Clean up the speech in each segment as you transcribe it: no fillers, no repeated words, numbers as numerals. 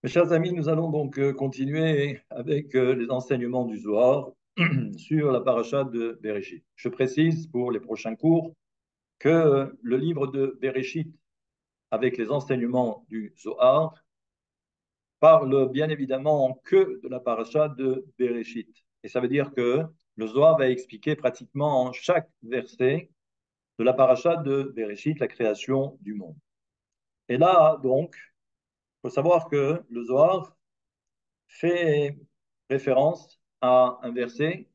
Mes chers amis, nous allons donc continuer avec les enseignements du Zohar sur la paracha de Bereshit. Je précise pour les prochains cours que le livre de Bereshit, avec les enseignements du Zohar, parle bien évidemment que de la paracha de Bereshit. Et ça veut dire que le Zohar va expliquer pratiquement chaque verset de la paracha de Bereshit, la création du monde. Et là, donc, il faut savoir que le Zohar fait référence à un verset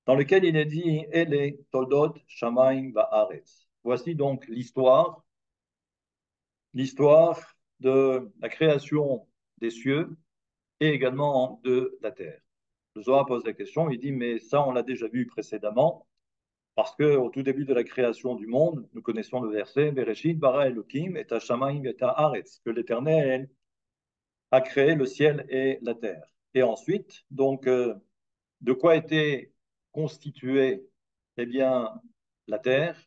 dans lequel il est dit Ele toldot shamayim va'aretz. Voici donc l'histoire de la création des cieux et également de la terre. Le Zohar pose la question, il dit mais ça on l'a déjà vu précédemment parce que au tout début de la création du monde, nous connaissons le verset Bereshit bara Elohim et shamayim et haaretz, que l'Éternel a créé le ciel et la terre. Et ensuite, donc de quoi était constituée eh bien, la terre?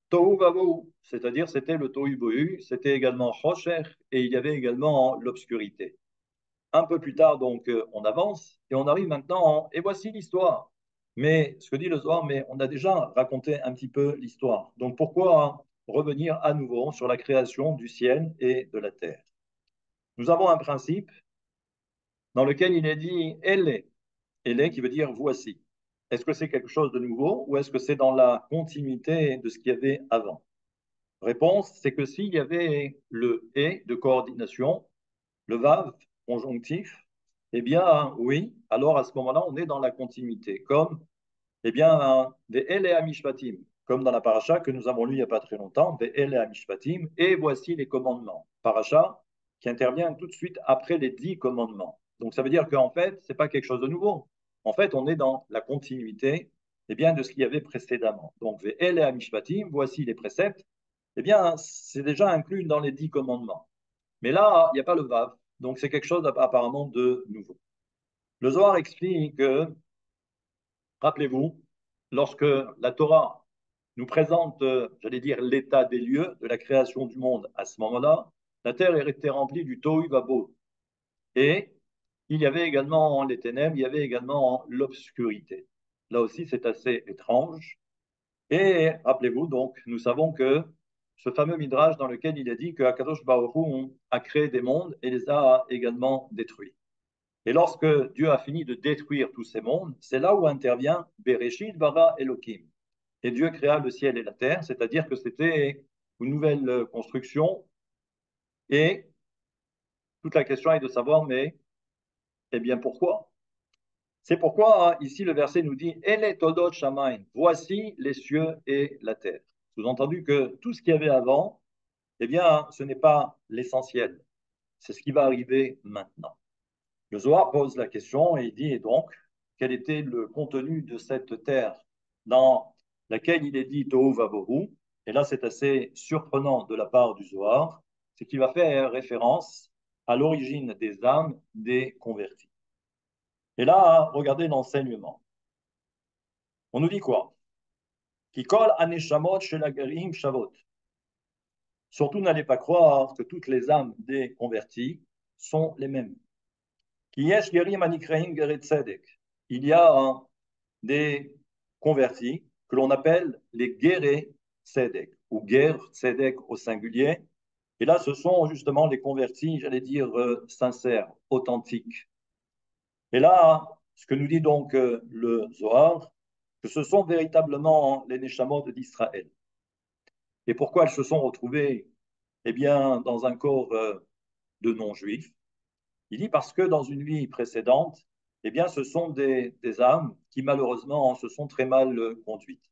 Tohu vabohu, c'est-à-dire c'était le tohu bohu, c'était également Chosher et il y avait également l'obscurité. Un peu plus tard, donc, on avance et on arrive maintenant, et voici l'histoire. Mais ce que dit le Zohar, mais on a déjà raconté un petit peu l'histoire. Donc pourquoi revenir à nouveau sur la création du ciel et de la terre? Nous avons un principe dans lequel il est dit Elle qui veut dire voici. Est-ce que c'est quelque chose de nouveau ou est-ce que c'est dans la continuité de ce qu'il y avait avant? Réponse, c'est que s'il y avait le et de coordination, le vav conjonctif, eh bien oui, alors à ce moment-là, on est dans la continuité, comme eh bien des el et amishpatim, comme dans la paracha que nous avons lu il n'y a pas très longtemps, des el et amishpatim, et voici les commandements. Paracha qui intervient tout de suite après les 10 commandements. Donc ça veut dire qu'en fait, ce n'est pas quelque chose de nouveau. En fait, on est dans la continuité eh bien, de ce qu'il y avait précédemment. Donc, des el et amishpatim, voici les préceptes, eh bien, c'est déjà inclus dans les 10 commandements. Mais là, il n'y a pas le vav, donc c'est quelque chose apparemment de nouveau. Le Zohar explique que, rappelez-vous, lorsque la Torah nous présente, j'allais dire, l'état des lieux de la création du monde à ce moment-là, la terre était remplie du tohu vabo. Et il y avait également les ténèbres, il y avait également l'obscurité. Là aussi, c'est assez étrange. Et rappelez-vous, donc, nous savons que ce fameux midrash dans lequel il est dit que Akadosh Baruch Hu a créé des mondes et les a également détruits. Et lorsque Dieu a fini de détruire tous ces mondes, c'est là où intervient Bereshit bara Elohim. Et Dieu créa le ciel et la terre, c'est-à-dire que c'était une nouvelle construction. Et toute la question est de savoir, mais eh bien pourquoi? C'est pourquoi hein, ici le verset nous dit Ele todot shamaim, voici les cieux et la terre. Sous-entendu que tout ce qu'il y avait avant, eh bien, ce n'est pas l'essentiel. C'est ce qui va arriver maintenant. Le Zohar pose la question et il dit, et donc, quel était le contenu de cette terre dans laquelle il est dit Tohu Vabohu? Et là, c'est assez surprenant de la part du Zohar, c'est qu'il va faire référence à l'origine des âmes des convertis. Et là, regardez l'enseignement. On nous dit quoi? Qui colle aneshamot shelagarim shavot. Surtout, n'allez pas croire que toutes les âmes des convertis sont les mêmes. Il y a des convertis que l'on appelle les guérés tzedek ou guerre tzedek au singulier. Et là, ce sont justement les convertis, j'allais dire, sincères, authentiques. Et là, ce que nous dit donc le Zohar, que ce sont véritablement les Neshamot d'Israël. Et pourquoi elles se sont retrouvées eh bien, dans un corps de non-juifs? Il dit parce que dans une vie précédente, eh bien, ce sont des âmes qui malheureusement se sont très mal conduites.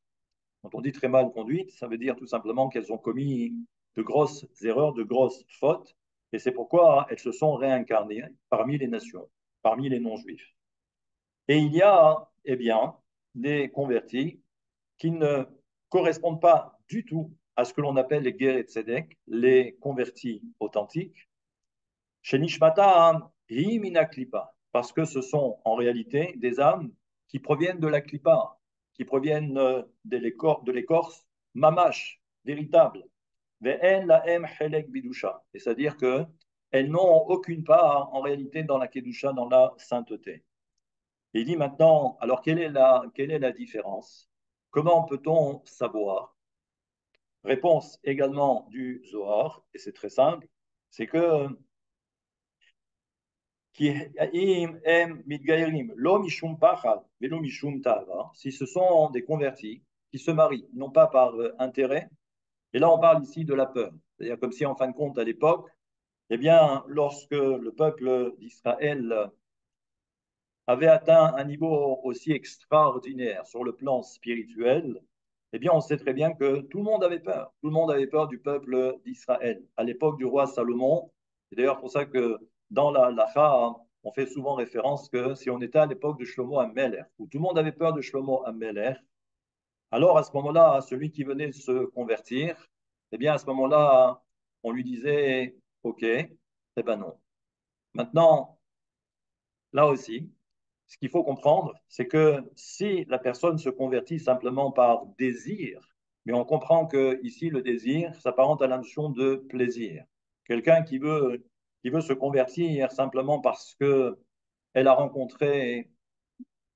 Quand on dit très mal conduites, ça veut dire tout simplement qu'elles ont commis de grosses erreurs, de grosses fautes, et c'est pourquoi elles se sont réincarnées parmi les nations, parmi les non-juifs. Et il y a, eh bien, des convertis qui ne correspondent pas du tout à ce que l'on appelle les guerres et tzedek, les convertis authentiques, chez Nishmata, Himina Klipa, parce que ce sont en réalité des âmes qui proviennent de la Klipa, qui proviennent de l'écorce mamash, véritable. Ve'en lahem chelek bidusha. C'est-à-dire que elles n'ont aucune part en réalité dans la Kedusha, dans la sainteté. Et il dit maintenant, alors quelle est la différence? Comment peut-on savoir? Réponse également du Zohar, et c'est très simple, c'est que si ce sont des convertis qui se marient, non pas par intérêt, et là on parle ici de la peur, c'est-à-dire comme si en fin de compte à l'époque, eh bien, lorsque le peuple d'Israël avait atteint un niveau aussi extraordinaire sur le plan spirituel, eh bien, on sait très bien que tout le monde avait peur. Tout le monde avait peur du peuple d'Israël. À l'époque du roi Salomon, c'est d'ailleurs pour ça que dans la Lacha, on fait souvent référence que si on était à l'époque de Shlomo Ameler, où tout le monde avait peur de Shlomo Ameler, alors à ce moment-là, celui qui venait se convertir, eh bien, à ce moment-là, on lui disait, OK, eh ben non. Maintenant, là aussi, ce qu'il faut comprendre, c'est que si la personne se convertit simplement par désir, mais on comprend que ici le désir s'apparente à la notion de plaisir. Quelqu'un qui veut se convertir simplement parce que elle a rencontré,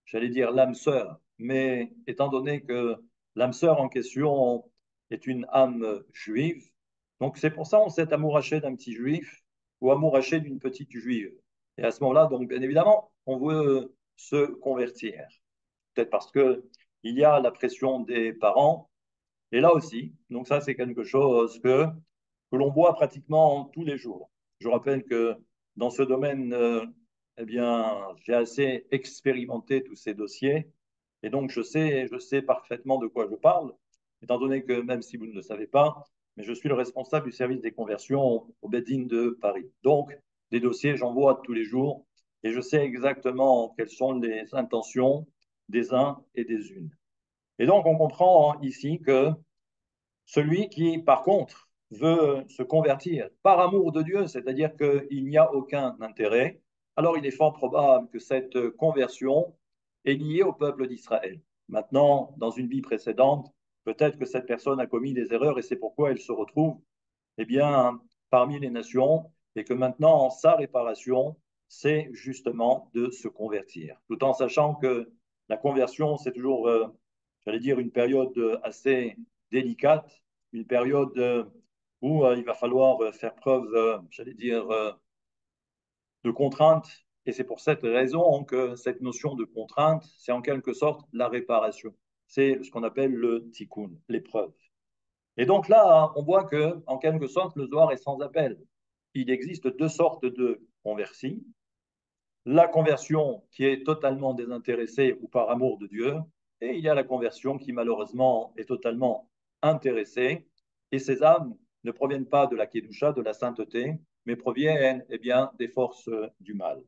j'allais dire l'âme sœur, mais étant donné que l'âme sœur en question est une âme juive, donc c'est pour ça on s'est amouraché d'un petit juif ou amouraché d'une petite juive. Et à ce moment-là, donc bien évidemment, on veut se convertir. Peut-être parce que il y a la pression des parents. Et là aussi, donc ça c'est quelque chose que l'on voit pratiquement tous les jours. Je rappelle que dans ce domaine, eh bien, j'ai assez expérimenté tous ces dossiers et donc je sais parfaitement de quoi je parle, étant donné que même si vous ne le savez pas, mais je suis le responsable du service des conversions au Bedin de Paris. Donc, des dossiers, j'en vois tous les jours et je sais exactement quelles sont les intentions des uns et des unes. Et donc, on comprend ici que celui qui, par contre, veut se convertir par amour de Dieu, c'est-à-dire qu'il n'y a aucun intérêt, alors il est fort probable que cette conversion est liée au peuple d'Israël. Maintenant, dans une vie précédente, peut-être que cette personne a commis des erreurs et c'est pourquoi elle se retrouve eh bien, parmi les nations et que maintenant, sa réparation, c'est justement de se convertir, tout en sachant que la conversion, c'est toujours, j'allais dire, une période assez délicate, une période où il va falloir faire preuve, j'allais dire, de contrainte. Et c'est pour cette raison que cette notion de contrainte, c'est en quelque sorte la réparation. C'est ce qu'on appelle le tikkun, l'épreuve. Et donc là, on voit que, en quelque sorte, le Zohar est sans appel. Il existe deux sortes de conversis. La conversion qui est totalement désintéressée ou par amour de Dieu, et il y a la conversion qui malheureusement est totalement intéressée. Et ces âmes ne proviennent pas de la Kedusha, de la sainteté, mais proviennent eh bien, des forces du mal.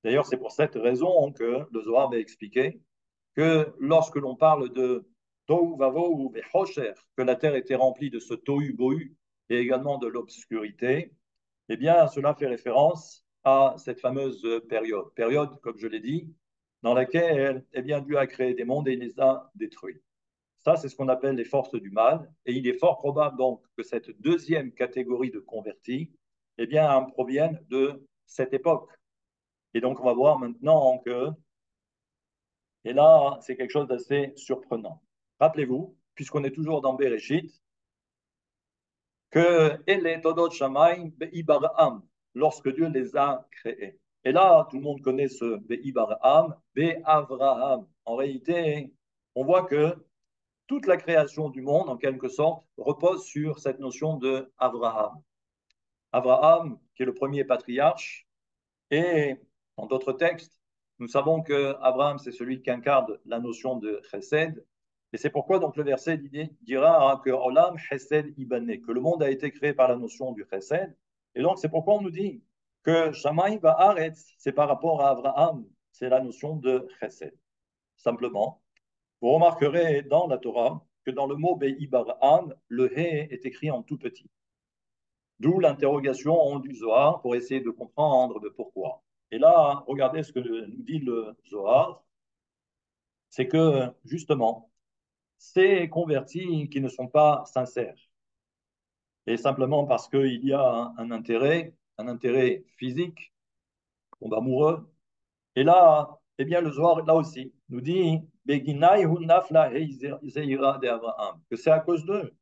D'ailleurs, c'est pour cette raison que le Zohar va expliquer que lorsque l'on parle de Tohu Vavohu Vechosher, que la terre était remplie de ce Tohu Bohu et également de l'obscurité, eh bien, cela fait référence à cette fameuse période, comme je l'ai dit, dans laquelle eh bien, Dieu a créé des mondes et il les a détruits. Ça, c'est ce qu'on appelle les forces du mal. Et il est fort probable donc que cette deuxième catégorie de convertis eh bien, provienne de cette époque. Et donc, on va voir maintenant que et là, c'est quelque chose d'assez surprenant. Rappelez-vous, puisqu'on est toujours dans Bereshit, que Elle Todot Shamaim Be'ibara'am, lorsque Dieu les a créés. Et là, tout le monde connaît ce Be'ibara'am, Be'avraham. En réalité, on voit que toute la création du monde, en quelque sorte, repose sur cette notion de Avraham. Avraham, qui est le premier patriarche, et dans d'autres textes, nous savons que Abraham, c'est celui qui incarne la notion de chesed. Et c'est pourquoi donc le verset dira que Olam chesed ibane, que le monde a été créé par la notion du chesed. Et donc c'est pourquoi on nous dit que Shamaï Ba'aretz, c'est par rapport à Abraham, c'est la notion de chesed. Simplement, vous remarquerez dans la Torah que dans le mot Be'ibara'am, le He est écrit en tout petit. D'où l'interrogation du Zohar pour essayer de comprendre le pourquoi. Et là, regardez ce que nous dit le Zohar, c'est que justement, ces convertis qui ne sont pas sincères, et simplement parce qu'il y a un intérêt, un intérêt physique, tombe amoureux. Et là, eh bien, le Zohar, là aussi, nous dit Beginai hu nafla hei zeira de Abraham, que c'est à cause d'eux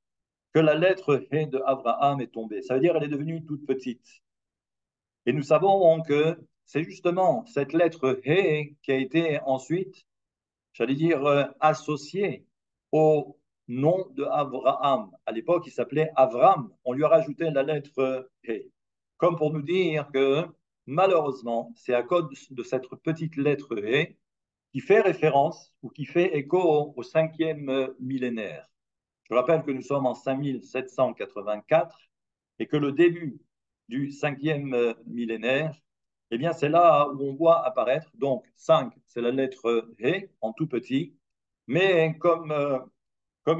que la lettre He de Abraham est tombée. Ça veut dire qu'elle est devenue toute petite. Et nous savons que c'est justement cette lettre He qui a été ensuite, j'allais dire, associée au nom de Abraham. À l'époque, il s'appelait Avram. On lui a rajouté la lettre He. Comme pour nous dire que malheureusement, c'est à cause de cette petite lettre He qui fait référence ou qui fait écho au cinquième millénaire. Je rappelle que nous sommes en 5784 et que le début du cinquième millénaire, eh bien, c'est là où on voit apparaître, donc 5, c'est la lettre He en tout petit, mais comme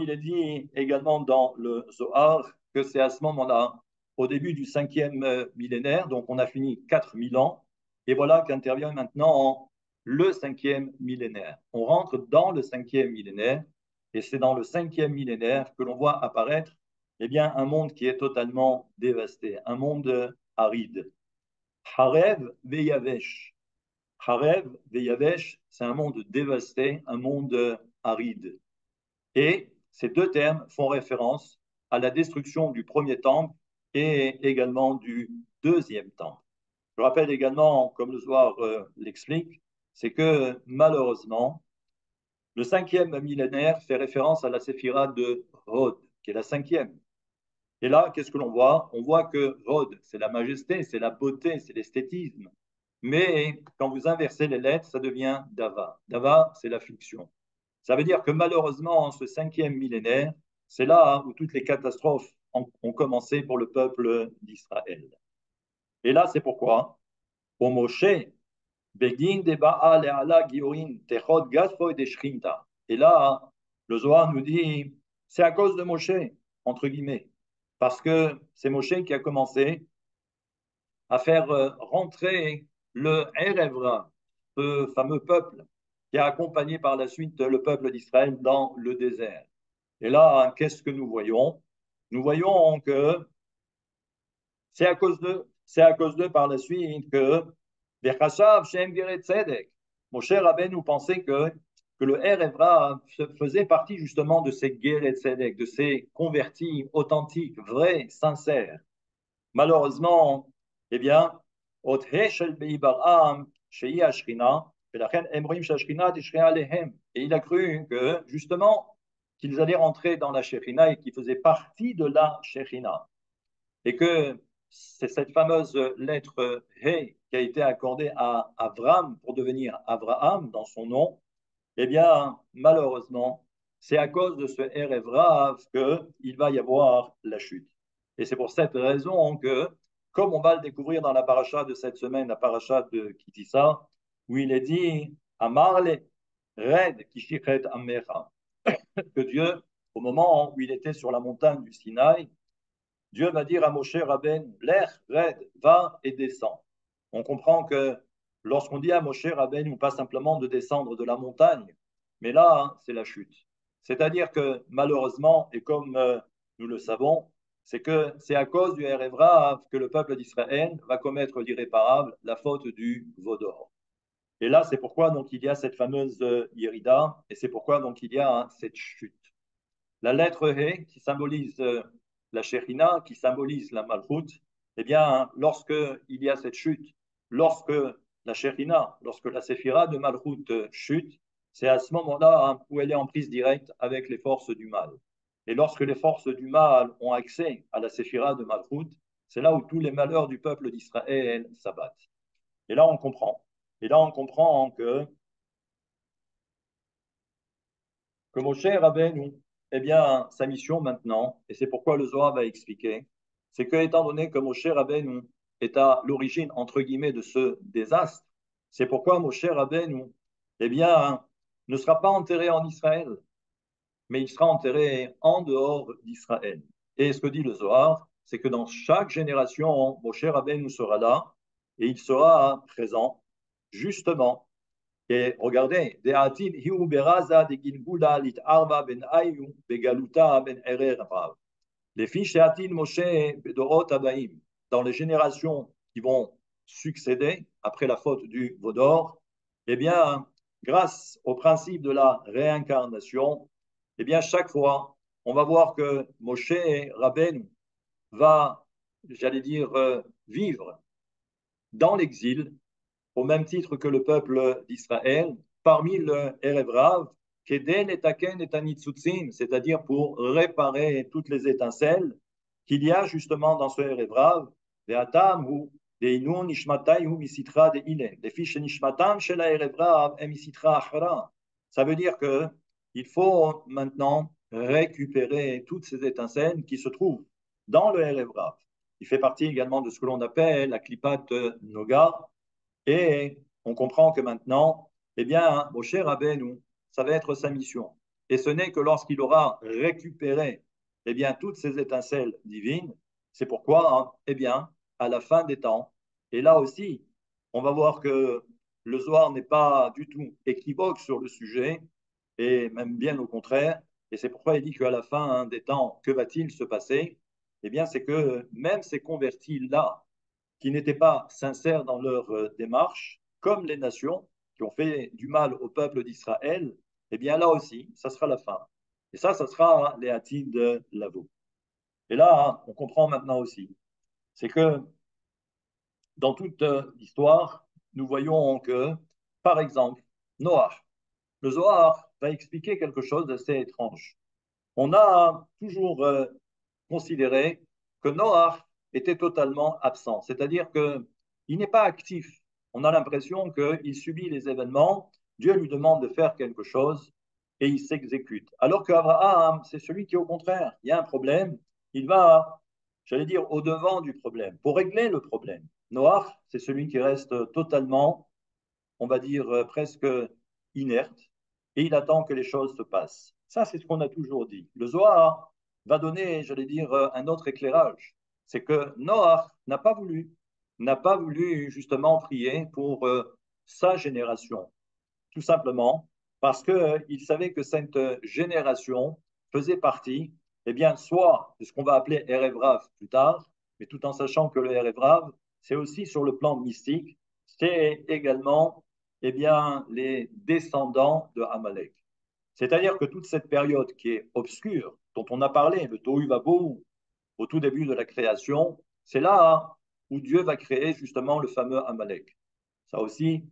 il est dit également dans le Zohar, que c'est à ce moment-là, au début du cinquième millénaire, donc on a fini 4000 ans, et voilà qu'intervient maintenant le cinquième millénaire. On rentre dans le cinquième millénaire, et c'est dans le cinquième millénaire que l'on voit apparaître eh bien, un monde qui est totalement dévasté, un monde aride. Harev veyavesh. Harev veyavesh, c'est un monde dévasté, un monde aride. Et ces deux termes font référence à la destruction du premier temple et également du deuxième temple. Je rappelle également, comme le Zohar l'explique, c'est que malheureusement, le cinquième millénaire fait référence à la séphira de Hod, qui est la cinquième. Et là, qu'est-ce que l'on voit? On voit que Hod, c'est la majesté, c'est la beauté, c'est l'esthétisme. Mais quand vous inversez les lettres, ça devient Dava. Dava, c'est l'affliction. Ça veut dire que malheureusement, en ce cinquième millénaire, c'est là où toutes les catastrophes ont commencé pour le peuple d'Israël. Et là, c'est pourquoi, au Moshe, Begin de Baal et Allah Giorin, Techot Gaspo et Deshrinta. Et là, le Zohar nous dit, c'est à cause de Moshe, entre guillemets, parce que c'est Moshe qui a commencé à faire rentrer le Erevra, ce fameux peuple qui a accompagné par la suite le peuple d'Israël dans le désert. Et là, qu'est-ce que nous voyons? Nous voyons que c'est à cause d'eux par la suite que Moshe Rabbeinu pensait que le Erevra faisait partie justement de ces Geret Tzedek, de ces convertis authentiques, vrais, sincères. Malheureusement, eh bien, et il a cru que, justement, qu'ils allaient rentrer dans la Shekhinah et qu'ils faisaient partie de la Shekhinah. Et que c'est cette fameuse lettre He qui a été accordée à Avram pour devenir Abraham dans son nom, eh bien, malheureusement, c'est à cause de ce Erev Rav qu'il va y avoir la chute. Et c'est pour cette raison que, comme on va le découvrir dans la paracha de cette semaine, la paracha de Kitissa, où il est dit Amarle, Red, Kishichet Amecha, que Dieu, au moment où il était sur la montagne du Sinaï, Dieu va dire à Moshe Rabben, l'air, Red, va et descend. On comprend que lorsqu'on dit à Moshe Rabben, on pas simplement de descendre de la montagne, mais là, hein, c'est la chute. C'est-à-dire que malheureusement, et comme nous le savons, c'est que c'est à cause du Erevra que le peuple d'Israël va commettre l'irréparable, la faute du Vaudor. Et là, c'est pourquoi donc il y a cette fameuse Yerida, et c'est pourquoi donc il y a hein, cette chute. La lettre He, qui symbolise la Shekhinah, qui symbolise la Malchut, eh bien, lorsque il y a cette chute, lorsque la Shekhinah, lorsque la Séphira de Malchut chute, c'est à ce moment-là hein, où elle est en prise directe avec les forces du mal. Et lorsque les forces du mal ont accès à la Séphira de Malchut, c'est là où tous les malheurs du peuple d'Israël s'abattent. Et là, on comprend. Et là, on comprend que Moshe Rabbeinu, eh bien, sa mission maintenant, et c'est pourquoi le Zohar va expliquer, c'est que étant donné que Moshe Rabbeinu est à l'origine, entre guillemets, de ce désastre, c'est pourquoi Moshe Rabbeinu, eh bien, ne sera pas enterré en Israël, mais il sera enterré en dehors d'Israël. Et ce que dit le Zohar, c'est que dans chaque génération, Moshe Rabbeinu sera là, et il sera présent, justement, et regardez, De'atin hiu beraza de Gilgula lit arva ben ayu begaluta ben erer rav. Les fiches De'atin Moshe bedorot abaim, dans les générations qui vont succéder après la faute du veau d'or, eh bien, grâce au principe de la réincarnation, eh bien, chaque fois, on va voir que Moshe Rabbeinu va, j'allais dire, vivre dans l'exil, au même titre que le peuple d'Israël, parmi le Erev Rav, Keden et Taken et Tanitzutzim, c'est-à-dire pour réparer toutes les étincelles qu'il y a justement dans ce Erev Rav, Ve'atam hu deinu nishmatai hu misitra de ilen, des fiches nishmatam chez la Erev Rav et misitra achara. Ça veut dire que il faut maintenant récupérer toutes ces étincelles qui se trouvent dans le Erev Rav. Il fait partie également de ce que l'on appelle la Klipat Noga, et on comprend que maintenant, eh bien, Moshe Rabbeinu, ça va être sa mission. Et ce n'est que lorsqu'il aura récupéré, eh bien, toutes ces étincelles divines, c'est pourquoi, hein, eh bien, à la fin des temps, et là aussi, on va voir que le Zohar n'est pas du tout équivoque sur le sujet, et même bien au contraire, et c'est pourquoi il dit qu'à la fin hein, des temps, que va-t-il se passer? Eh bien, c'est que même ces convertis-là, qui n'étaient pas sincères dans leur démarche, comme les nations qui ont fait du mal au peuple d'Israël, eh bien là aussi, ça sera la fin. Et ça sera les Hatid de Lavo. Et là, on comprend maintenant aussi, c'est que dans toute l'histoire, nous voyons que, par exemple, Noah, le Zohar va expliquer quelque chose d'assez étrange. On a toujours considéré que Noah était totalement absent, c'est-à-dire qu'il n'est pas actif. On a l'impression qu'il subit les événements, Dieu lui demande de faire quelque chose et il s'exécute. Alors qu'Abraham, c'est celui qui, au contraire, il y a un problème, il va, j'allais dire, au-devant du problème, pour régler le problème. Noah, c'est celui qui reste totalement, on va dire, presque inerte, et il attend que les choses se passent. Ça, c'est ce qu'on a toujours dit. Le Zohar va donner, j'allais dire, un autre éclairage. C'est que Noach n'a pas voulu justement prier pour sa génération, tout simplement parce qu'il savait que cette génération faisait partie, eh bien, soit de ce qu'on va appeler Erev Rav plus tard, mais tout en sachant que le Erev Rav, c'est aussi sur le plan mystique, c'est également, eh bien, les descendants de Amalek. C'est-à-dire que toute cette période qui est obscure, dont on a parlé, le Tohu Vabohu, au tout début de la création, c'est là où Dieu va créer justement le fameux Amalek. Ça aussi,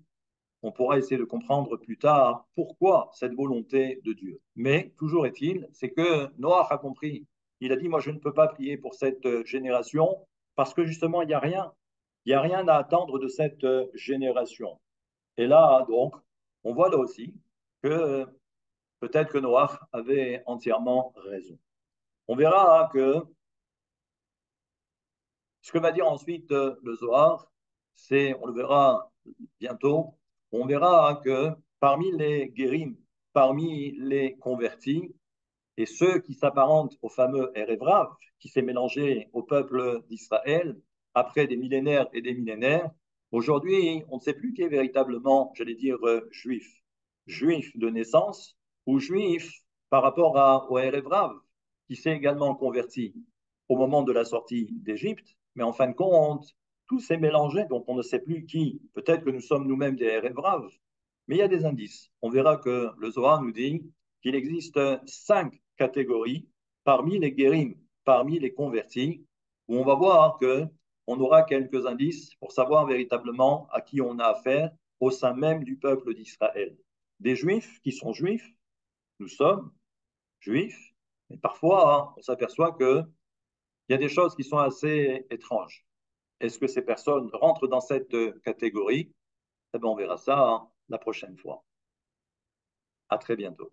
on pourra essayer de comprendre plus tard pourquoi cette volonté de Dieu. Mais toujours est-il, c'est que Noach a compris. Il a dit, moi je ne peux pas prier pour cette génération parce que justement, il n'y a rien. Il n'y a rien à attendre de cette génération. Et là, donc, on voit là aussi que peut-être que Noach avait entièrement raison. On verra que ce que va dire ensuite le Zohar, c'est, on le verra bientôt, on verra que parmi les guérim, parmi les convertis, et ceux qui s'apparentent au fameux Erev Rav, qui s'est mélangé au peuple d'Israël après des millénaires et des millénaires, aujourd'hui, on ne sait plus qui est véritablement, j'allais dire, juif. Juif de naissance ou juif par rapport au Erev Rav, qui s'est également converti au moment de la sortie d'Égypte, mais en fin de compte, tout s'est mélangé, donc on ne sait plus qui. Peut-être que nous sommes nous-mêmes des Erev Rav, mais il y a des indices. On verra que le Zohar nous dit qu'il existe 5 catégories parmi les guérim, parmi les convertis, où on va voir que on aura quelques indices pour savoir véritablement à qui on a affaire au sein même du peuple d'Israël. Des juifs qui sont juifs, nous sommes juifs, mais parfois on s'aperçoit qu'il y a des choses qui sont assez étranges. Est-ce que ces personnes rentrent dans cette catégorie? Eh bien, on verra ça la prochaine fois. À très bientôt.